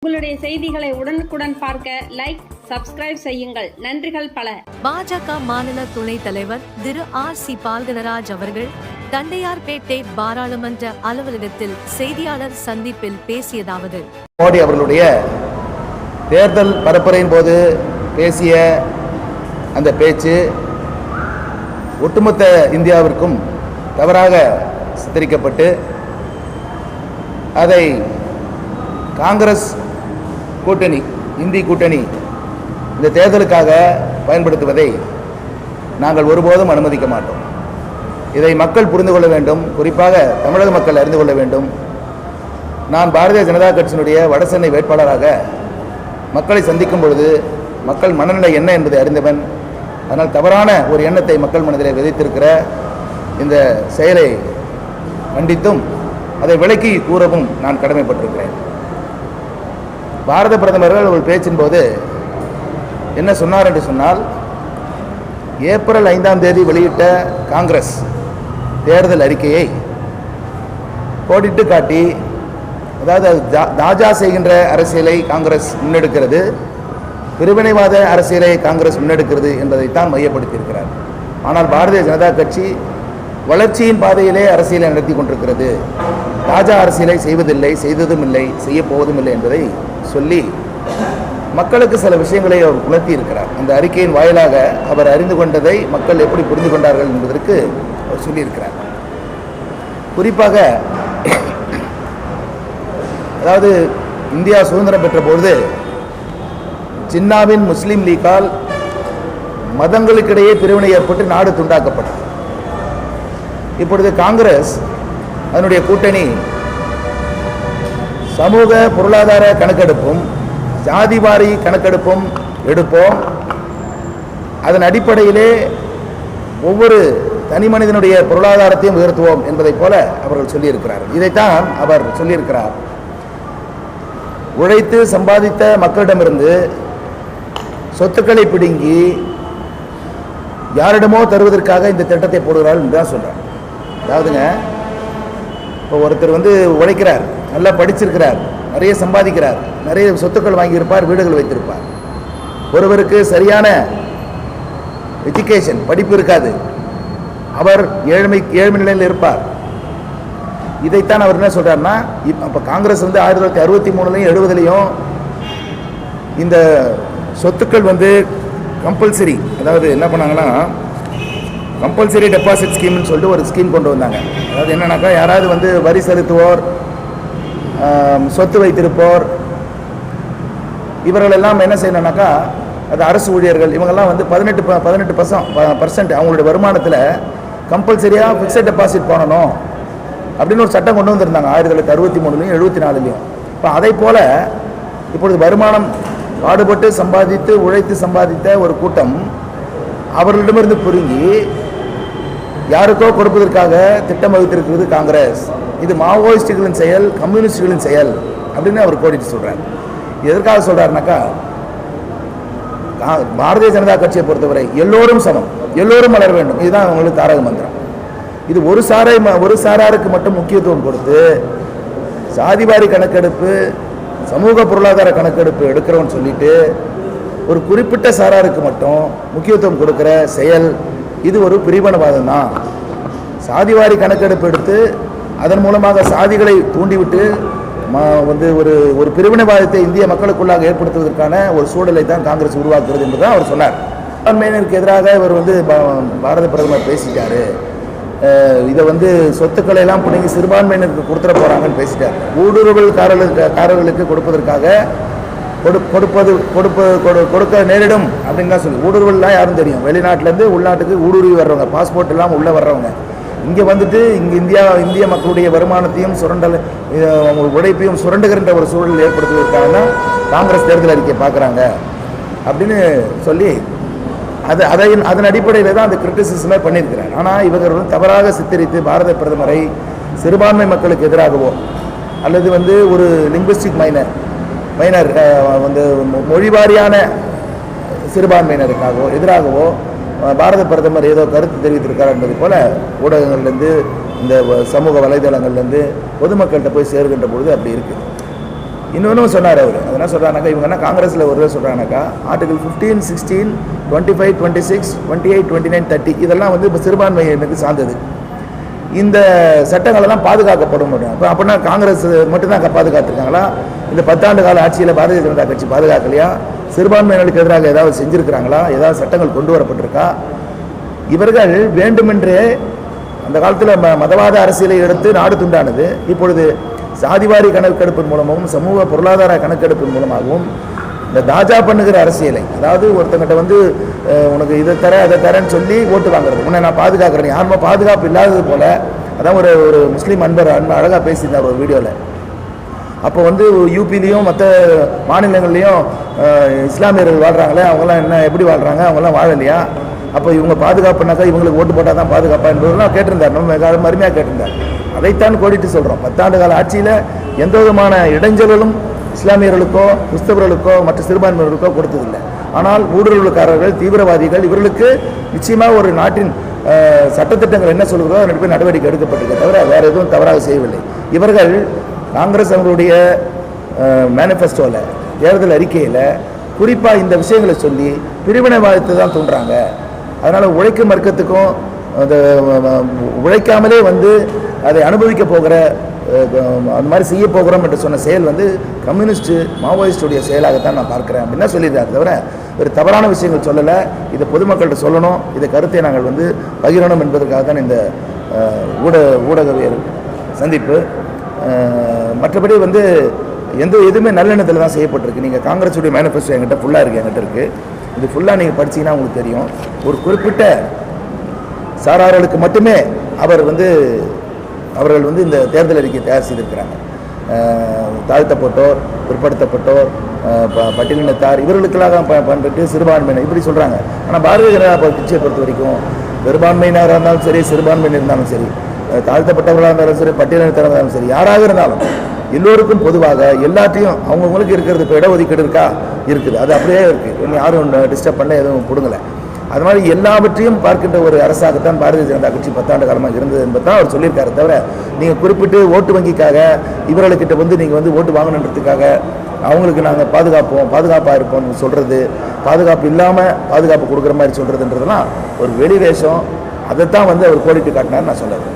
உங்களுடைய செய்திகளை உடனுக்குடன் பார்க்க லைக், சப்ஸ்கிரைப் செய்யுங்கள். நன்றிகள் பல. பாஜக மாநில துணைத் தலைவர் திரு R.C. பால்கனராஜ் அவர்கள் தண்டையார்பேட்டை பாராளுமன்ற அலுவலகத்தில் செய்தியாளர் சந்திப்பில் பேசியதாவது: மோடி அவர்களுடைய தேர்தல் பரப்புரையின் போது பேசிய அந்த பேச்சு ஒட்டுமொத்த இந்தியாவிற்கும் தவறாக சித்தரிக்கப்பட்டு அதை காங்கிரஸ் கூட்டணி, இந்தி கூட்டணி இந்த தேர்தலுக்காக பயன்படுத்துவதை நாங்கள் ஒருபோதும் அனுமதிக்க மாட்டோம். இதை மக்கள் புரிந்து கொள்ள வேண்டும், குறிப்பாக தமிழக மக்கள் அறிந்து கொள்ள வேண்டும். நான் பாரதிய ஜனதா கட்சியினுடைய வடசென்னை வேட்பாளராக மக்களை சந்திக்கும் பொழுது மக்கள் மனநிலை என்ன என்பதை அறிந்தவன். அதனால் தவறான ஒரு எண்ணத்தை மக்கள் மனதிலே விதைத்திருக்கிற இந்த செயலை கண்டித்தும் அதை விலக்கி கூறவும் நான் கடமைப்பட்டிருக்கிறேன். பாரத பிரதமர்கள் ஒரு பேச்சின் போது என்ன சொன்னார் என்று சொன்னால், ஏப்ரல் 5ஆம் தேதி வெளியிட்ட காங்கிரஸ் தேர்தல் அறிக்கையை கோடிட்டு காட்டி, அதாவது தாஜா செய்கின்ற அரசியலை காங்கிரஸ் முன்னெடுக்கிறது, பிரிவினைவாத அரசியலை காங்கிரஸ் முன்னெடுக்கிறது என்பதைத்தான் மையப்படுத்தியிருக்கிறார். ஆனால் பாரதிய ஜனதா கட்சி வளர்ச்சியின் பாதையிலே அரசியலை நடத்தி கொண்டிருக்கிறது, தாஜா அரசியலை செய்வதில்லை, செய்ததும் இல்லை, செய்ய போவதும் இல்லை என்பதை சொல்லி மக்களுக்கு சில விஷயங்களை அவர் உணர்த்தி இருக்கிறார். அந்த அறிக்கையின் வாயிலாக அவர் அறிந்து கொண்டதை மக்கள் எப்படி புரிந்து கொண்டார்கள் என்பதற்கு அவர் சொல்லியிருக்கிறார். குறிப்பாக அதாவது இந்தியா சுதந்திரம் பெற்ற பொழுது ஜின்னாவின் முஸ்லீம் லீக்கால் மதங்களுக்கிடையே பிரிவினை ஏற்பட்டு நாடு துண்டாக்கப்பட்டது. இப்பொழுது காங்கிரஸ் அதனுடைய கூட்டணி சமூக பொருளாதார கணக்கெடுப்பும் ஜாதிவாரி கணக்கெடுப்பும் எடுப்போம், அதன் அடிப்படையிலே ஒவ்வொரு தனி மனிதனுடைய பொருளாதாரத்தையும் உயர்த்துவோம் என்பதைப் போல அவர்கள் சொல்லியிருக்கிறார்கள். இதைத்தான் அவர் சொல்லியிருக்கிறார். உழைத்து சம்பாதித்த மக்களிடமிருந்து சொத்துக்களை பிடுங்கி யாரிடமோ தருவதற்காக இந்த திட்டத்தை போடுகிறார்கள் என்று தான் சொல்றார். அதாவதுங்க, இப்போ ஒருத்தர் உழைக்கிறார், நல்லா படிச்சிருக்கிறார், நிறைய சம்பாதிக்கிறார், நிறைய சொத்துக்கள் வாங்கியிருப்பார், வீடுகள் வைத்திருப்பார். ஒருவருக்கு சரியான எஜுகேஷன், படிப்பு இருக்காது, அவர் ஏழ்மை நிலையில் இருப்பார். இதைத்தான் அவர் என்ன சொல்றாருன்னா, இப்போ காங்கிரஸ் 1963லையும் 70லையும் இந்த சொத்துக்கள் கம்பல்சரி, அதாவது என்ன பண்ணாங்கன்னா கம்பல்சரி டெபாசிட் ஸ்கீம்னு சொல்லிட்டு ஒரு ஸ்கீம் கொண்டு வந்தாங்க. அதாவது என்னன்னாக்கா, யாராவது வரி செலுத்துவோர், சொத்து வைத்திருப்போர், இவர்கள் எல்லாம் என்ன செய்யணும்னாக்கா, அது அரசு ஊழியர்கள், இவங்கெல்லாம் 18% அவங்களுடைய வருமானத்தில் கம்பல்சரியாக ஃபிக்ஸட் டெபாசிட் பண்ணணும் அப்படின்னு ஒரு சட்டம் கொண்டு வந்திருந்தாங்க 1963லையும் 74லையும். இப்போ அதை போல் இப்பொழுது வருமானம் பாடுபட்டு சம்பாதித்து உழைத்து சம்பாதித்த ஒரு கூட்டம் அவர்களிடமிருந்து பிடுங்கி யாருக்கோ கொடுப்பதற்காக திட்டம் வகுத்திருக்கிறது காங்கிரஸ். இது மாவோயிஸ்டுகளின் செயல், கம்யூனிஸ்டுகளின் செயல் அப்படின்னு அவர் கோடிட்டு சொல்றார். எதற்காக சொல்றாருனாக்கா, பாரதிய ஜனதா கட்சியை பொறுத்தவரை எல்லோரும் சமம், எல்லோரும் வளர வேண்டும், இதுதான் அவங்களுக்கு தாரக மந்திரம். இது ஒரு சாராருக்கு மட்டும் முக்கியத்துவம் கொடுத்து சாதிவாரி கணக்கெடுப்பு, சமூக பொருளாதார கணக்கெடுப்பு எடுக்கிறோன்னு சொல்லிட்டு ஒரு குறிப்பிட்ட சாராருக்கு மட்டும் முக்கியத்துவம் கொடுக்கிற செயல், இது ஒரு பிரிவினைவாதம் தான். சாதிவாரி கணக்கெடுப்பு எடுத்து அதன் மூலமாக சாதிகளை தூண்டிவிட்டு ஒரு பிரிவினைவாதத்தை இந்திய மக்களுக்குள்ளாக ஏற்படுத்துவதற்கான ஒரு சூழலை தான் காங்கிரஸ் உருவாக்குறது என்று தான் அவர் சொன்னார். சிறுபான்மையினருக்கு எதிராக இவர் பாரத பிரதமர் பேசிட்டாரு, இதை சொத்துக்களை எல்லாம் பிடிங்கி சிறுபான்மையினருக்கு கொடுத்துட போறாங்கன்னு பேசிட்டார். ஊடுருவல்காரர்களுக்கு கொடுப்பதற்காக கொடுக்க நேரிடும் அப்படின்னு தான் சொல்லி, ஊடுருவல்லாம் யாரும் தெரியும், வெளிநாட்டிலேருந்து உள்நாட்டுக்கு ஊடுருவி வர்றவங்க, பாஸ்போர்ட் எல்லாம் உள்ளே வர்றவங்க, இங்கே இந்திய மக்களுடைய வருமானத்தையும் உழைப்பையும் சுரண்டுகின்ற ஒரு சூழல் ஏற்படுத்துவதற்காக தான் காங்கிரஸ் தேர்தல் அறிக்கையை பார்க்குறாங்க அப்படின்னு சொல்லி அதன் அடிப்படையில் தான் அந்த கிரிட்டிசிசமே பண்ணியிருக்கிறார். ஆனால் இவர்கள் தவறாக சித்தரித்து பாரத பிரதமரை சிறுபான்மை மக்களுக்கு எதிராகவோ அல்லது ஒரு லிங்குவிஸ்டிக் மைனர் மொழிவாரியான சிறுபான்மையினருக்காகவோ எதிராகவோ பாரத பிரதமர் ஏதோ கருத்து தெரிவித்திருக்கார் என்பது போல ஊடகங்கள்லேருந்து, இந்த சமூக வலைதளங்கள்லேருந்து பொதுமக்கள்கிட்ட போய் சேர்கின்ற பொழுது அப்படி இருக்குது. இன்னொன்றும் சொன்னார் அவர். அது என்ன சொல்கிறாங்கனாக்கா, இவங்க என்ன காங்கிரஸில் ஒரு சொல்கிறாங்கனாக்கா, ஆர்டிகல் 15, 16, 25, 26, 28, 29, 30 இதெல்லாம் வந்து இப்போ சிறுபான்மையினருக்கு சார்ந்தது. இந்த சட்டங்களெல்லாம் பாதுகாக்கப்படும். அப்படின்னா காங்கிரஸ் மட்டும்தான் பாதுகாத்துருக்காங்களா? இந்த 10 ஆண்டு கால ஆட்சியில் பாரதிய ஜனதா கட்சி பாதுகாக்கலையா? சிறுபான்மையினருக்கு எதிராக ஏதாவது செஞ்சுருக்கிறாங்களா? ஏதாவது சட்டங்கள் கொண்டு வரப்பட்டிருக்கா? இவர்கள் வேண்டுமென்றே அந்த காலத்தில் மதவாத அரசியலை எடுத்து நாடு துண்டானது. இப்பொழுது சாதிவாரி கணக்கெடுப்பின் மூலமாகவும் சமூக பொருளாதார கணக்கெடுப்பின் மூலமாகவும் இந்த தாஜா பண்ணுகிற அரசியலை, அதாவது ஒருத்தங்கிட்ட வந்து உனக்கு இதை தர அதை தரேன்னு சொல்லி ஓட்டு வாங்குறது, உன்னை நான் பாதுகாக்கிறேன், யாருமே பாதுகாப்பு இல்லாதது போல. அதான் ஒரு முஸ்லீம் அன்பர் அழகாக பேசியிருந்தார் ஒரு வீடியோவில். அப்போ வந்து யூபிலையும் மற்ற மாநிலங்கள்லேயும் இஸ்லாமியர்கள் வாழ்கிறாங்களே, அவங்களாம் என்ன எப்படி வாழ்கிறாங்க, அவங்களாம் வாழலையா? அப்போ இவங்க பாதுகாப்புனாக்கா இவங்களுக்கு ஓட்டு போட்டால் தான் பாதுகாப்பா என்பதெல்லாம் கேட்டிருந்தார். நம்ம அருமையாக கேட்டிருந்தார். அதைத்தான் கோடிட்டு சொல்கிறோம். 10 ஆண்டு கால ஆட்சியில் எந்த விதமான இடைஞ்சலும் இஸ்லாமியர்களுக்கோ கிறிஸ்தவர்களுக்கோ மற்ற சிறுபான்மையினருக்கோ கொடுத்ததில்லை. ஆனால் ஊடுருவல்காரர்கள், தீவிரவாதிகள், இவர்களுக்கு நிச்சயமாக ஒரு நாட்டின் சட்டத்திட்டங்கள் என்ன சொல்கிறதோ அதற்கு போய் நடவடிக்கை எடுக்கப்பட்டிருக்க தவிர வேறு எதுவும் தவறாக செய்யவில்லை. இவர்கள் காங்கிரஸ் அவர்களுடைய மேனிஃபெஸ்டோவில், தேர்தல் அறிக்கையில் குறிப்பாக இந்த விஷயங்களை சொல்லி பிரிவினைவாதத்தை தான் தூண்டுறாங்க. அதனால் உழைக்கும் வர்க்கத்துக்கும் அந்த உழைக்காமலே வந்து அதை அனுபவிக்க போகிற அந்த மாதிரி செய்ய போகிறோம் என்று சொன்ன செயல் வந்து கம்யூனிஸ்ட்டு மாவோயிஸ்டுடைய செயலாகத்தான் நான் பார்க்குறேன் அப்படின்னா சொல்லியிருக்காரு. தவிர ஒரு தவறான விஷயங்கள் சொல்லலை. இதை பொதுமக்கள்கிட்ட சொல்லணும், இந்த கருத்தை நாங்கள் வந்து பகிரணும் என்பதற்காக தான் இந்த ஊடகவியல் சந்திப்பு. மற்றபடி வந்து எதுவுமே நல்லெண்ணத்தில் தான் செய்யப்பட்டிருக்கு. நீங்கள் காங்கிரஸுடைய மேனிஃபெஸ்டோ என்கிட்ட ஃபுல்லாக இருக்குது, என்கிட்ட இருக்குது. இது ஃபுல்லாக நீங்கள் படிச்சிங்கன்னா உங்களுக்கு தெரியும். ஒரு குறிப்பிட்ட சாரார்களுக்கு மட்டுமே அவர்கள் வந்து இந்த தேர்தல் அறிக்கை தயார் செய்திருக்கிறாங்க. தாழ்த்தப்பட்டோர், பிற்படுத்தப்பட்டோர், பட்டியலினத்தார், இவர்களுக்கெல்லாம் பண்ணிட்டு சிறுபான்மையினர் இப்படி சொல்கிறாங்க. ஆனால் பாரதிய ஜனதா கட்சியை பொறுத்த வரைக்கும் பெரும்பான்மையினராக இருந்தாலும் சரி, சிறுபான்மையினர் இருந்தாலும் சரி, தாழ்த்தப்பட்டவர்களாக இருந்தாலும் சரி, பட்டியலினத்தாராக இருந்தாலும் சரி, யாராக இருந்தாலும் எல்லோருக்கும் பொதுவாக எல்லாத்தையும் அவங்கவுங்களுக்கு இருக்கிறது. இப்போ இடஒதுக்கீடு இருக்கா? இருக்குது. அது அப்படியே இருக்குது. யாரும் டிஸ்டர்ப் பண்ணல, எதுவும் கொடுங்கலை. அது மாதிரி எல்லாவற்றையும் பார்க்கின்ற ஒரு அரசாகத்தான் பாரதிய ஜனதா கட்சி 10 ஆண்டு காலமாக இருந்தது என்பது தான் அவர் சொல்லியிருக்காரு. தவிர நீங்கள் குறிப்பிட்டு ஓட்டு வங்கிக்காக இவர்களுக்கிட்ட வந்து நீங்கள் வந்து ஓட்டு வாங்கணுன்றதுக்காக அவங்களுக்கு நாங்கள் பாதுகாப்பாக இருப்போம்னு சொல்கிறது, பாதுகாப்பு இல்லாமல் பாதுகாப்பு கொடுக்குற மாதிரி சொல்கிறதுன்றதுலாம் ஒரு வெளிவேஷம். அதைத்தான் வந்து அவர் கோடிட்டு காட்டினார் நான் சொல்லுவேன்.